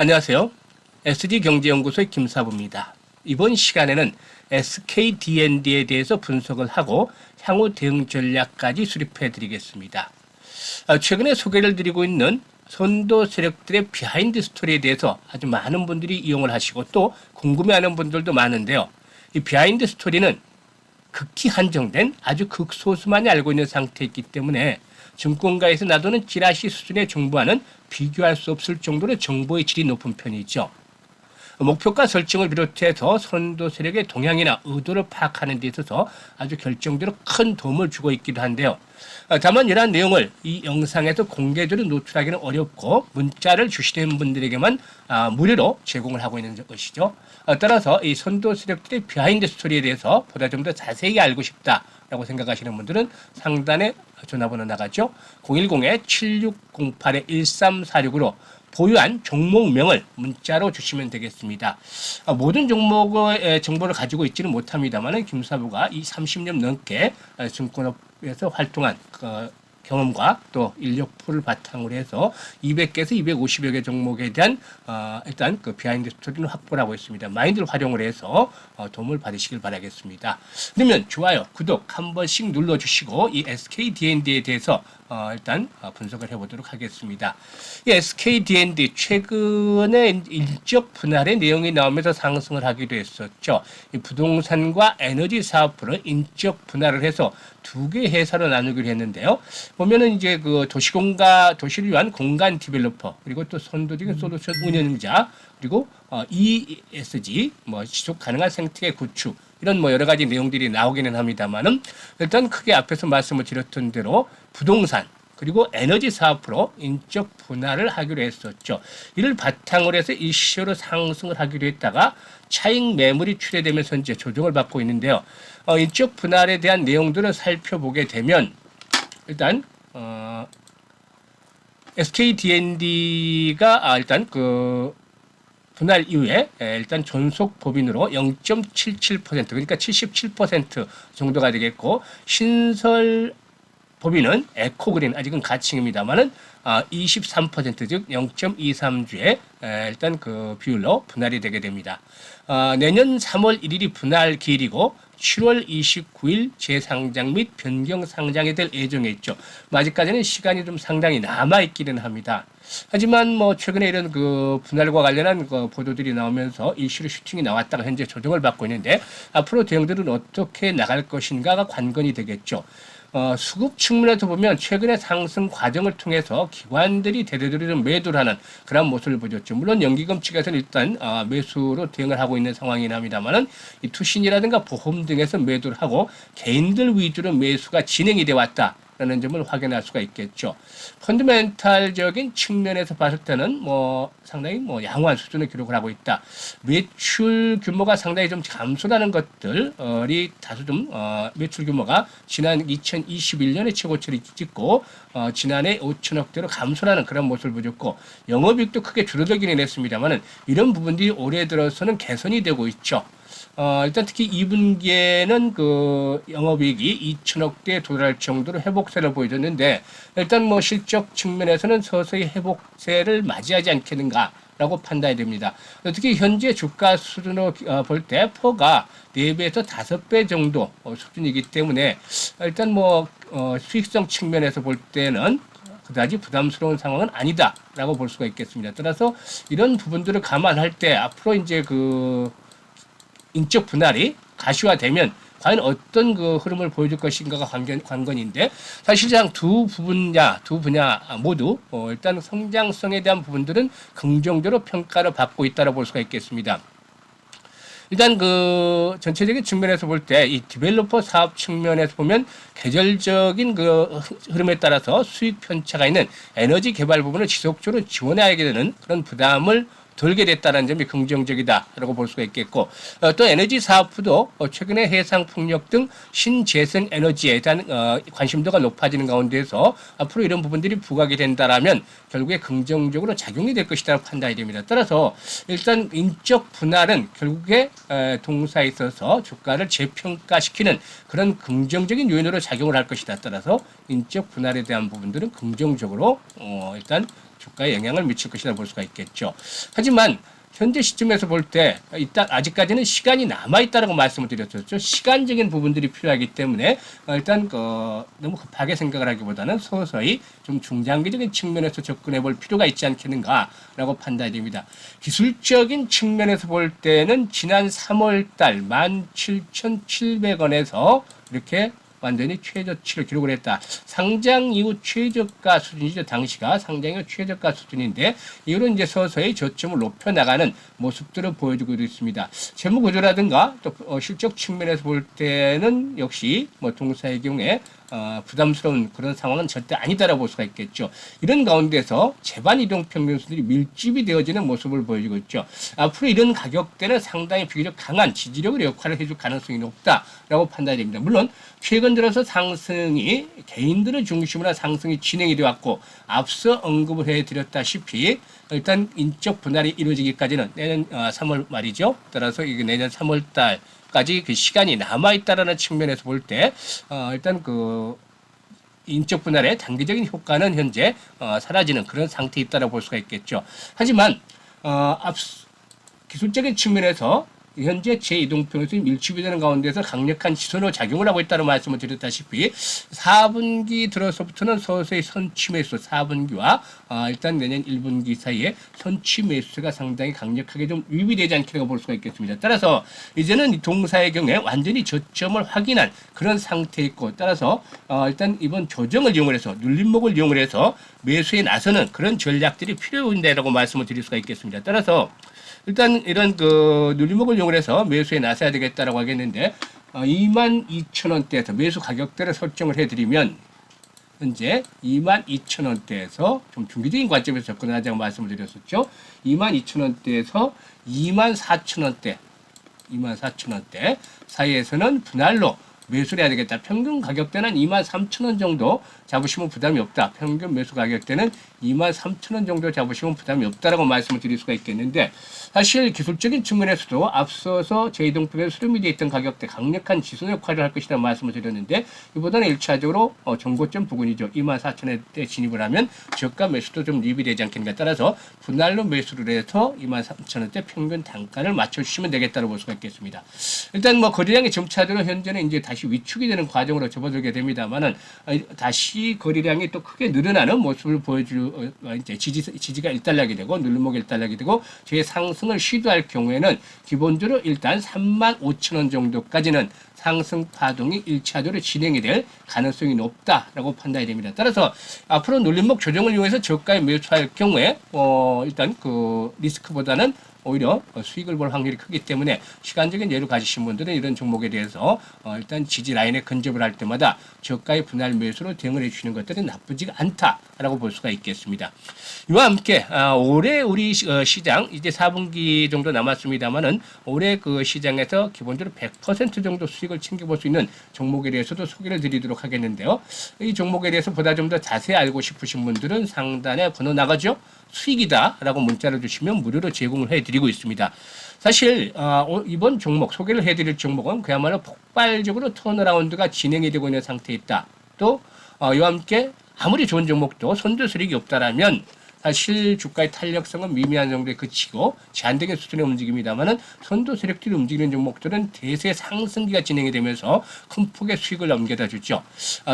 안녕하세요. SD경제연구소의 김사부입니다. 이번 시간에는 SKD&D에 대해서 분석을 하고 향후 대응 전략까지 수립해 드리겠습니다. 최근에 소개를 드리고 있는 선도 세력들의 비하인드 스토리에 대해서 아주 많은 분들이 이용을 하시고 또 궁금해하는 분들도 많은데요. 이 비하인드 스토리는 극히 한정된 아주 극소수만이 알고 있는 상태이기 때문에 증권가에서 놔두는 찌라시 수준의 정보와는 비교할 수 없을 정도로 정보의 질이 높은 편이죠. 목표가 설정을 비롯해서 선도 세력의 동향이나 의도를 파악하는 데 있어서 아주 결정적으로 큰 도움을 주고 있기도 한데요. 다만 이러한 내용을 이 영상에서 공개적으로 노출하기는 어렵고 문자를 주시는 분들에게만 무료로 제공을 하고 있는 것이죠. 따라서 이 선도 세력들의 비하인드 스토리에 대해서 보다 좀 더 자세히 알고 싶다라고 생각하시는 분들은 상단에 전화번호 나가죠. 010-7608-1346으로 보유한 종목명을 문자로 주시면 되겠습니다. 모든 종목의 정보를 가지고 있지는 못합니다만 김사부가 이 30년 넘게 증권업에서 활동한 경험과 또 인력풀을 바탕으로 해서 200개에서 250여 개 종목에 대한 일단 그 비하인드 스토리는 확보를 하고 있습니다. 마인드를 활용을 해서 도움을 받으시길 바라겠습니다. 그러면 좋아요, 구독 한 번씩 눌러주시고 이 SKD&D에 대해서 일단 분석을 해보도록 하겠습니다. 이 SKD&D 최근에 인적 분할의 내용이 나오면서 상승을 하기도 했었죠. 이 부동산과 에너지 사업부를 인적 분할을 해서 두 개 회사로 나누기로 했는데요. 보면은 이제 그 도시를 위한 공간 디벨로퍼, 그리고 또 선도적인 솔루션 운영자, 그리고 ESG, 지속 가능한 생태계 구축, 이런 여러 가지 내용들이 나오기는 합니다만은 일단 크게 앞에서 말씀을 드렸던 대로 부동산, 그리고 에너지 사업으로 인적 분할을 하기로 했었죠. 이를 바탕으로 해서 일시적으로 상승을 하기로 했다가 차익 매물이 출회되면서 현재 조정을 받고 있는데요. 인적 분할에 대한 내용들을 살펴보게 되면 일단 SKD&D가 일단 그 분할 이후에 일단 존속 법인으로 0.77% 그러니까 77% 정도가 되겠고, 신설 법인은 에코그린, 아직은 가칭입니다만은 23%즉 0.23주에 일단 그 비율로 분할이 되게 됩니다. 내년 3월 1일이 분할 기일이고 7월 29일 재상장 및 변경 상장이 될 예정에 있죠. 아직까지는 시간이 좀 상당히 남아 있기는 합니다. 하지만 최근에 이런 그 분할과 관련한 그 보도들이 나오면서 일시로 슈팅이 나왔다가 현재 조정을 받고 있는데 앞으로 대응들은 어떻게 나갈 것인가가 관건이 되겠죠. 수급 측면에서 보면 최근의 상승 과정을 통해서 기관들이 대대적으로 매도를 하는 그런 모습을 보였죠. 물론 연기금 측에서는 일단 매수로 대응을 하고 있는 상황이긴 합니다만은 이 투신이라든가 보험 등에서 매도를 하고 개인들 위주로 매수가 진행이 되어 왔다 라는 점을 확인할 수가 있겠죠. 펀드멘탈적인 측면에서 봤을 때는 상당히 양호한 수준의 기록을 하고 있다. 매출 규모가 상당히 좀 감소하는 것들이 다소 좀 매출 규모가 지난 2021년에 최고치를 찍고 지난해 5천억대로 감소하는 그런 모습을 보였고, 영업이익도 크게 줄어들기는 했습니다만은 이런 부분들이 올해 들어서는 개선이 되고 있죠. 일단 특히 2분기에는 그 영업이익이 2천억대에 도달할 정도로 회복세를 보여줬는데 일단 실적 측면에서는 서서히 회복세를 맞이하지 않겠는가라고 판단이 됩니다. 특히 현재 주가 수준으로 볼 때 퍼가 4배에서 5배 정도 수준이기 때문에 일단 수익성 측면에서 볼 때는 그다지 부담스러운 상황은 아니다라고 볼 수가 있겠습니다. 따라서 이런 부분들을 감안할 때 앞으로 이제 그 인적 분할이 가시화되면 과연 어떤 그 흐름을 보여줄 것인가가 관건인데, 사실상 두 분야 모두 일단 성장성에 대한 부분들은 긍정적으로 평가를 받고 있다고 볼 수가 있겠습니다. 일단 그 전체적인 측면에서 볼 때 이 디벨로퍼 사업 측면에서 보면 계절적인 그 흐름에 따라서 수익 편차가 있는 에너지 개발 부분을 지속적으로 지원해야 되는 그런 부담을 덜게 됐다는 점이 긍정적이다라고 볼 수가 있겠고, 또 에너지 사업부도 최근에 해상 풍력 등 신재생 에너지에 대한 관심도가 높아지는 가운데서 앞으로 이런 부분들이 부각이 된다라면 결국에 긍정적으로 작용이 될 것이라고 판단이 됩니다. 따라서 일단 인적 분할은 결국에 동사에 있어서 주가를 재평가시키는 그런 긍정적인 요인으로 작용을 할 것이다. 따라서 인적 분할에 대한 부분들은 긍정적으로 일단 주가에 영향을 미칠 것이라 볼 수가 있겠죠. 하지만 현재 시점에서 볼 때 일단 아직까지는 시간이 남아 있다라고 말씀을 드렸었죠. 시간적인 부분들이 필요하기 때문에 일단 너무 급하게 생각을 하기보다는 서서히 좀 중장기적인 측면에서 접근해 볼 필요가 있지 않겠는가라고 판단이 됩니다. 기술적인 측면에서 볼 때는 지난 3월 달 17,700원에서 이렇게 완전히 최저치를 기록을 했다. 상장 이후 최저가 수준이죠. 당시가 상장 이후 최저가 수준인데 이후로 이제 서서히 저점을 높여 나가는 모습들을 보여주고 있습니다. 재무 구조라든가 또 실적 측면에서 볼 때는 역시 뭐 동사의 경우에 부담스러운 그런 상황은 절대 아니다라고 볼 수가 있겠죠. 이런 가운데서 재반 이동 평균선들이 밀집이 되어지는 모습을 보여주고 있죠. 앞으로 이런 가격대는 상당히 비교적 강한 지지력의 역할을 해줄 가능성이 높다라고 판단이 됩니다. 물론 최근 들어서 상승이 개인들을 중심으로 상승이 진행이 되었고 앞서 언급을 해드렸다시피 일단 인적 분할이 이루어지기까지는 내년 3월 말이죠. 따라서 이게 내년 3월 달까지 그 시간이 남아 있다라는 측면에서 볼 때 일단 인적 분할의 단기적인 효과는 현재 사라지는 그런 상태에 있다라고 볼 수가 있겠죠. 하지만 기술적인 측면에서 현재 제2동평에서 밀집이 되는 가운데서 강력한 지선으로 작용을 하고 있다는 말씀을 드렸다시피 4분기 들어서부터는 서서히 선취 매수 4분기와 일단 내년 1분기 사이에 선취 매수가 상당히 강력하게 좀 유입이 되지 않겠는가 볼 수가 있겠습니다. 따라서 이제는 동사의 경우에 완전히 저점을 확인한 그런 상태에 있고 따라서 일단 이번 조정을 이용해서 눌림목을 이용해서 매수에 나서는 그런 전략들이 필요한데라고 말씀을 드릴 수가 있겠습니다. 따라서 일단 이런 눌림목을 이용해서 매수에 나서야 되겠다라고 하겠는데 22,000원대에서 매수 가격대를 설정을 해드리면 현재 22,000원대에서 좀 중기적인 관점에서 접근하자고 말씀을 드렸었죠. 22,000원대에서 24,000원대 사이에서는 분할로 매수를 해야 되겠다. 평균 가격대는 23,000원 정도 잡으시면 부담이 없다. 평균 매수 가격대는 23,000원 정도 잡으시면 부담이 없다라고 말씀을 드릴 수가 있겠는데 사실 기술적인 측면에서도 앞서서 제2동평에 수렴이 되어 있던 가격대 강력한 지선 역할을 할 것이라는 말씀을 드렸는데 이보다는 1차적으로 정고점 부근이죠. 24,000원대 진입을 하면 저가 매수도 좀 유입이 되지 않겠는가. 따라서 분할로 매수를 해서 23,000원대 평균 단가를 맞춰주시면 되겠다고 볼 수가 있겠습니다. 일단 뭐 거래량의 점차적으로 현재는 이제 다시 위축이 되는 과정으로 접어들게 됩니다만은 다시 거래량이 또 크게 늘어나는 모습을 이제 지지가 일단락이 되고 눌림목이 일단락이 되고 제 상승을 시도할 경우에는 기본적으로 일단 35,000원 정도까지는 상승 파동이 1차적으로 진행이 될 가능성이 높다라고 판단이 됩니다. 따라서 앞으로 눌림목 조정을 이용해서 저가에 매수할 경우에 일단 리스크보다는 오히려 수익을 볼 확률이 크기 때문에 시간적인 여유를 가지신 분들은 이런 종목에 대해서 일단 지지 라인에 근접을 할 때마다 저가의 분할 매수로 대응을 해주시는 것들은 나쁘지가 않다라고 볼 수가 있겠습니다. 이와 함께 올해 우리 시장 이제 4분기 정도 남았습니다만은 올해 그 시장에서 기본적으로 100% 정도 수익을 챙겨볼 수 있는 종목에 대해서도 소개를 드리도록 하겠는데요. 이 종목에 대해서 보다 좀 더 자세히 알고 싶으신 분들은 상단에 번호 나가죠. 수익이다라고 문자를 주시면 무료로 제공을 해드리고 있습니다. 사실 이번 종목 소개를 해드릴 종목은 그야말로 폭발적으로 턴어라운드가 진행이 되고 있는 상태에 있다. 또 이와 함께 아무리 좋은 종목도 선도 수익이 없다라면 사실 주가의 탄력성은 미미한 정도에 그치고 제한적인 수준의 움직임이다만은 선도 세력들이 움직이는 종목들은 대세 상승기가 진행이 되면서 큰 폭의 수익을 넘겨다 주죠.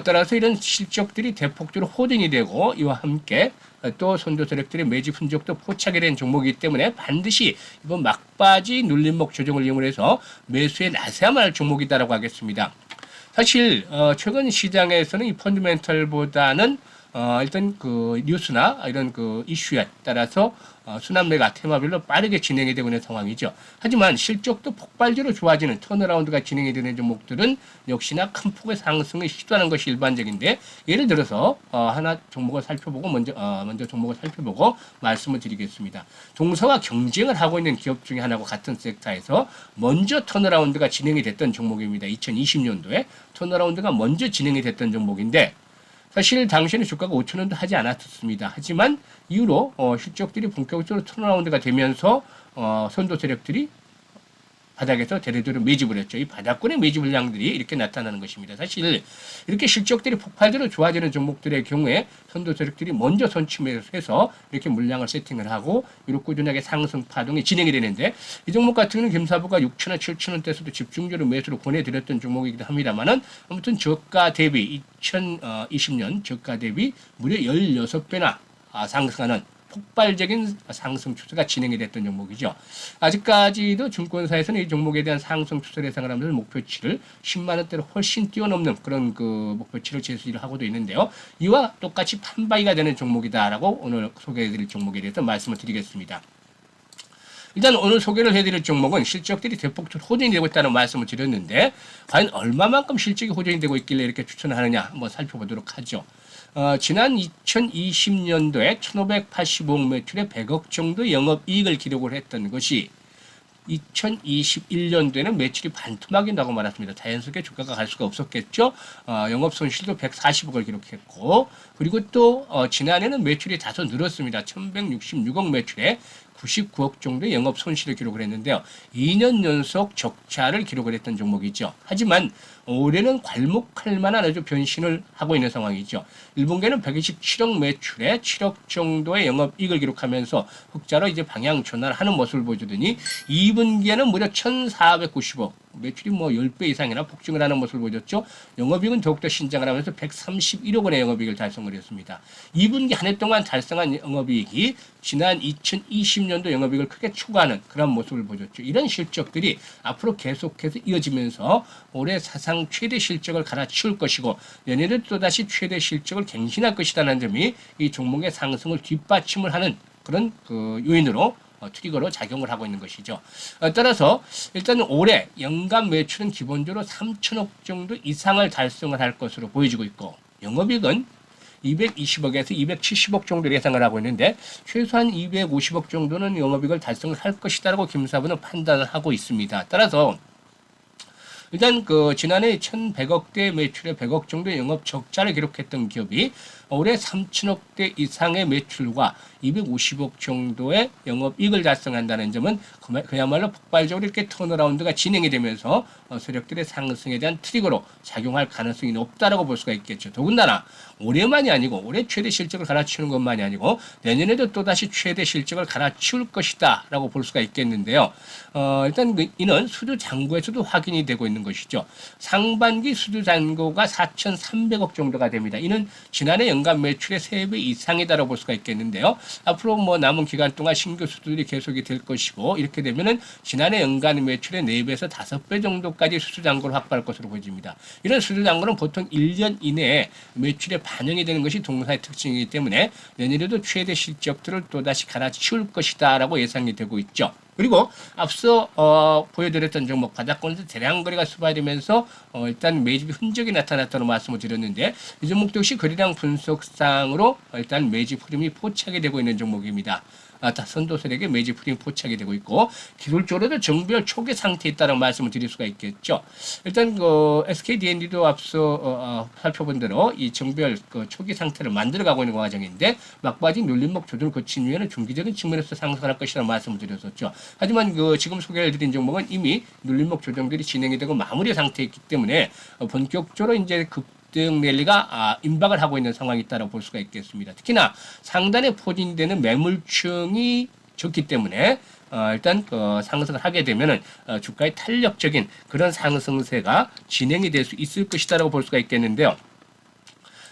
따라서 이런 실적들이 대폭적으로 호전이 되고 이와 함께 또 선도 세력들의 매집 흔적도 포착이 된 종목이기 때문에 반드시 이번 막바지 눌림목 조정을 이용해서 매수에 나서야만 할 종목이다라고 하겠습니다. 사실 최근 시장에서는 이 펀드멘털보다는 일단 뉴스나 이런 이슈에 따라서 순환매가 테마별로 빠르게 진행이 되고 있는 상황이죠. 하지만 실적도 폭발적으로 좋아지는 턴어라운드가 진행이 되는 종목들은 역시나 큰 폭의 상승을 시도하는 것이 일반적인데 예를 들어서 하나 종목을 살펴보고 먼저 종목을 살펴보고 말씀을 드리겠습니다. 동사와 경쟁을 하고 있는 기업 중에 하나고 같은 섹터에서 먼저 턴어라운드가 진행이 됐던 종목입니다. 2020년도에 턴어라운드가 먼저 진행이 됐던 종목인데 사실 당시에는 주가가 5,000원도 하지 않았습니다. 하지만 이후로 실적들이 본격적으로 턴어라운드가 되면서 선도 세력들이 바닥에서 대대적으로 매집을 했죠. 이 바닥권의 매집 물량들이 이렇게 나타나는 것입니다. 사실 이렇게 실적들이 폭발적으로 좋아지는 종목들의 경우에 선도 세력들이 먼저 선취해서 이렇게 물량을 세팅을 하고 이렇게 꾸준하게 상승 파동이 진행이 되는데 이 종목 같은 경우는 김사부가 6,000원, 7,000원대에서도 집중적으로 매수로 권해드렸던 종목이기도 합니다만은 아무튼 저가 대비 2020년 저가 대비 무려 16배나 상승하는 폭발적인 상승 추세가 진행이 됐던 종목이죠. 아직까지도 증권사에서는 이 종목에 대한 상승 추세를 예상을 하면서 목표치를 10만 원대로 훨씬 뛰어넘는 그런 그 목표치를 제시를 하고도 있는데요. 이와 똑같이 판바이가 되는 종목이다라고 오늘 소개해드릴 종목에 대해서 말씀을 드리겠습니다. 일단 오늘 소개를 해드릴 종목은 실적들이 대폭적으로 호전이 되고 있다는 말씀을 드렸는데 과연 얼마만큼 실적이 호전이 되고 있길래 이렇게 추천을 하느냐 한번 살펴보도록 하죠. 지난 2020년도에 1,585억 매출에 100억 정도 영업이익을 기록을 했던 것이 2021년도에는 매출이 반토막이 나고 말았습니다. 자연스럽게 주가가 갈 수가 없었겠죠. 영업 손실도 140억을 기록했고 그리고 또 지난해는 매출이 다소 늘었습니다. 1,166억 매출에 99억 정도의 영업 손실을 기록을 했는데요. 2년 연속 적자를 기록을 했던 종목이죠. 하지만 올해는 괄목할 만한 아주 변신을 하고 있는 상황이죠. 1분기에는 127억 매출에 7억 정도의 영업이익을 기록하면서 흑자로 이제 방향 전환을 하는 모습을 보여주더니 2분기에는 무려 1,490억 매출이 뭐 10배 이상이나 폭증을 하는 모습을 보여줬죠. 영업이익은 더욱더 신장을 하면서 131억 원의 영업이익을 달성을 했습니다. 2분기 한 해 동안 달성한 영업이익이 지난 2020년도 영업이익을 크게 초과하는 그런 모습을 보여줬죠. 이런 실적들이 앞으로 계속해서 이어지면서 올해 사상 최대 실적을 갈아치울 것이고 내년에도 또다시 최대 실적을 갱신할 것이라는 점이 이 종목의 상승을 뒷받침을 하는 그런 그 요인으로 트리거로 작용을 하고 있는 것이죠. 따라서 일단 올해 연간 매출은 기본적으로 3천억 정도 이상을 달성을 할 것으로 보여지고 있고 영업이익은 220억에서 270억 정도 예상을 하고 있는데 최소한 250억 정도는 영업이익을 달성을 할 것이다라고 김사부는 판단을 하고 있습니다. 따라서 일단 그 지난해 1,100억대 매출에 100억 정도의 영업 적자를 기록했던 기업이 올해 3천억대 이상의 매출과 250억 정도의 영업이익을 달성한다는 점은 그야말로 폭발적으로 이렇게 턴어라운드가 진행이 되면서 세력들의 상승에 대한 트리거로 작용할 가능성이 높다라고 볼 수가 있겠죠. 더군다나 올해만이 아니고 올해 최대 실적을 갈아치우는 것만이 아니고 내년에도 또다시 최대 실적을 갈아치울 것이다 라고 볼 수가 있겠는데요. 일단 이는 수주잔고에서도 확인이 되고 있는 것이죠. 상반기 수주잔고가 4,300억 정도가 됩니다. 이는 지난해 연간 매출의 3배 이상이다라고 볼 수가 있겠는데요. 앞으로 뭐 남은 기간 동안 신규 수주들이 계속이 될 것이고 이렇게 되면은 지난해 연간 매출의 4배에서 5배 정도까지 수주잔고를 확보할 것으로 보여집니다. 이런 수주잔고는 보통 1년 이내에 매출에 반영이 되는 것이 동사의 특징이기 때문에 내년에도 최대 실적들을 또다시 갈아치울 것이다라고 예상이 되고 있죠. 그리고 앞서 보여드렸던 종목 바닥권에서 대량 거래가 수발되면서 일단 매집이 흔적이 나타났다는 말씀을 드렸는데 이 종목도 역시 거래량 분석상으로 일단 매집 흐름이 포착이 되고 있는 종목입니다. 선도세력의 매집 흐름이 포착이 되고 있고 기술적으로도 정별 초기 상태에 있다는 말씀을 드릴 수가 있겠죠. 일단 그 SKDND도 앞서 살펴본 대로 이 정별 그 초기 상태를 만들어가고 있는 과정인데 막바지 눌림목 조정을 거친 후에는 중기적인 측면에서 상승할 것이라는 말씀을 드렸었죠. 하지만 그 지금 소개를 드린 종목은 이미 눌림목 조정들이 진행이 되고 마무리 상태에 있기 때문에 본격적으로 이제 급등 랠리가 임박을 하고 있는 상황이 있다고 볼 수가 있겠습니다. 특히나 상단에 포진되는 매물층이 적기 때문에 일단 상승을 하게 되면은 주가의 탄력적인 그런 상승세가 진행이 될 수 있을 것이다라고 볼 수가 있겠는데요.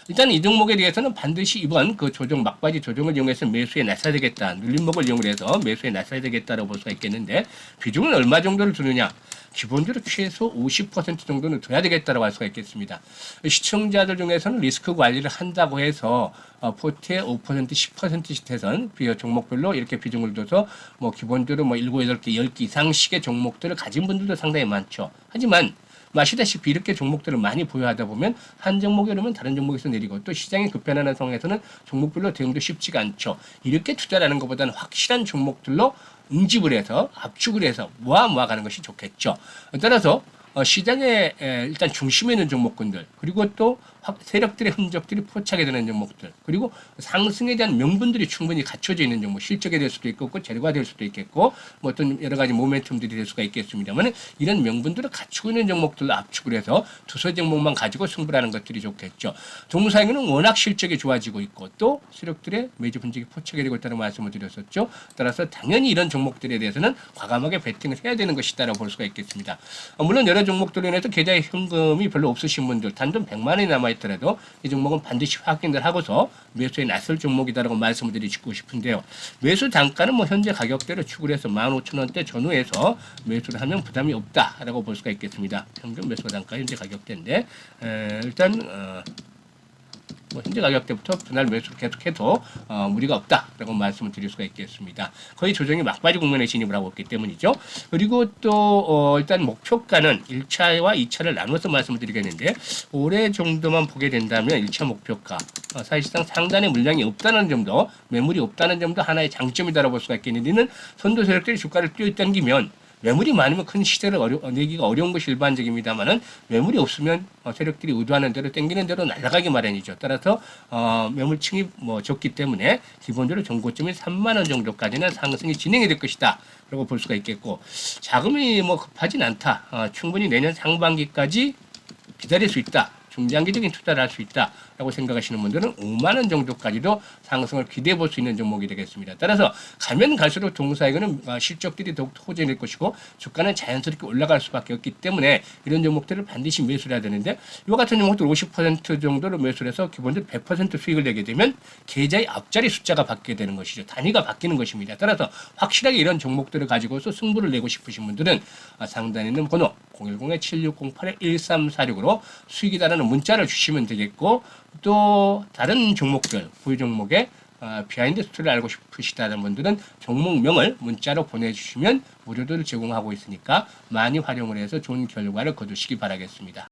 일단 이 종목에 대해서는 반드시 이번 그 조정 막바지 조정을 이용해서 매수에 나서야 되겠다. 눌림목을 이용해서 매수에 나서야 되겠다라고 볼 수가 있겠는데 비중은 얼마 정도를 두느냐? 기본적으로 최소 50% 정도는 둬야 되겠다라고 할 수가 있겠습니다. 시청자들 중에서는 리스크 관리를 한다고 해서 포트에 5%, 10%씩 해선 종목별로 이렇게 비중을 둬서 뭐 기본적으로 뭐 7, 8개, 10개 이상씩의 종목들을 가진 분들도 상당히 많죠. 하지만 아시다시피 이렇게 종목들을 많이 보유하다 보면 한 종목에 오르면 다른 종목에서 내리고 또 시장이 급변하는 상황에서는 종목별로 대응도 쉽지가 않죠. 이렇게 투자라는 것보다는 확실한 종목들로 응집을 해서 압축을 해서 모아가는 것이 좋겠죠. 따라서 시장의 일단 중심에 있는 종목군들 그리고 또 세력들의 흔적들이 포착이 되는 종목들, 그리고 상승에 대한 명분들이 충분히 갖춰져 있는 종목, 실적이 될 수도 있고 재료가 될 수도 있겠고 뭐 어떤 여러 가지 모멘텀들이 될 수가 있겠습니다만 이런 명분들을 갖추고 있는 종목들을 압축을 해서 두세 종목만 가지고 승부를 하는 것들이 좋겠죠. 동사에는 워낙 실적이 좋아지고 있고 또 세력들의 매집 흔적이 포착이 되고 있다는 말씀을 드렸었죠. 따라서 당연히 이런 종목들에 대해서는 과감하게 베팅을 해야 되는 것이다라고 볼 수가 있겠습니다. 물론 여러 종목들로 인해서 계좌에 현금이 별로 없으신 분들, 단돈 100만 원이 남아있더라도 이 종목은 반드시 확인을 하고서 매수에 나설 종목이다라고 말씀을 드리고 싶은데요. 매수 단가는 뭐 현재 가격대로 추구를 해서 15,000원대 전후에서 매수를 하면 부담이 없다라고 볼 수가 있겠습니다. 평균 매수 단가 현재 가격대인데 일단 뭐 현재 가격대부터 분할 매수를 계속해도 무리가 없다라고 말씀을 드릴 수가 있겠습니다. 거의 조정이 막바지 국면에 진입을 하고 있기 때문이죠. 그리고 또 일단 목표가는 1차와 2차를 나눠서 말씀을 드리겠는데 올해 정도만 보게 된다면 1차 목표가 사실상 상단에 물량이 없다는 점도 매물이 없다는 점도 하나의 장점이다라고 볼 수가 있겠는데 이는 선도 세력들이 주가를 뛰어당기면 매물이 많으면 큰 시세를 내기가 어려운 것이 일반적입니다만은 매물이 없으면 세력들이 의도하는 대로 땡기는 대로 날아가기 마련이죠. 따라서 매물층이 적기 때문에 기본적으로 정고점이 3만 원 정도까지는 상승이 진행이 될 것이다. 라고 볼 수가 있겠고 자금이 급하진 않다. 충분히 내년 상반기까지 기다릴 수 있다. 중장기적인 투자를 할 수 있다라고 생각하시는 분들은 5만 원 정도까지도 상승을 기대해 볼 수 있는 종목이 되겠습니다. 따라서 가면 갈수록 동사에게는 실적들이 더욱 호전일 것이고 주가는 자연스럽게 올라갈 수밖에 없기 때문에 이런 종목들을 반드시 매수를 해야 되는데 이와 같은 종목들 50% 정도로 매수를 해서 기본적으로 100% 수익을 내게 되면 계좌의 앞자리 숫자가 바뀌게 되는 것이죠. 단위가 바뀌는 것입니다. 따라서 확실하게 이런 종목들을 가지고서 승부를 내고 싶으신 분들은 상단에 있는 번호 010-7608-1346으로 수익이다라는 문자를 주시면 되겠고 또 다른 종목들, 보유 종목의 비하인드 스토리를 알고 싶으시다는 분들은 종목명을 문자로 보내주시면 무료로 제공하고 있으니까 많이 활용을 해서 좋은 결과를 거두시기 바라겠습니다.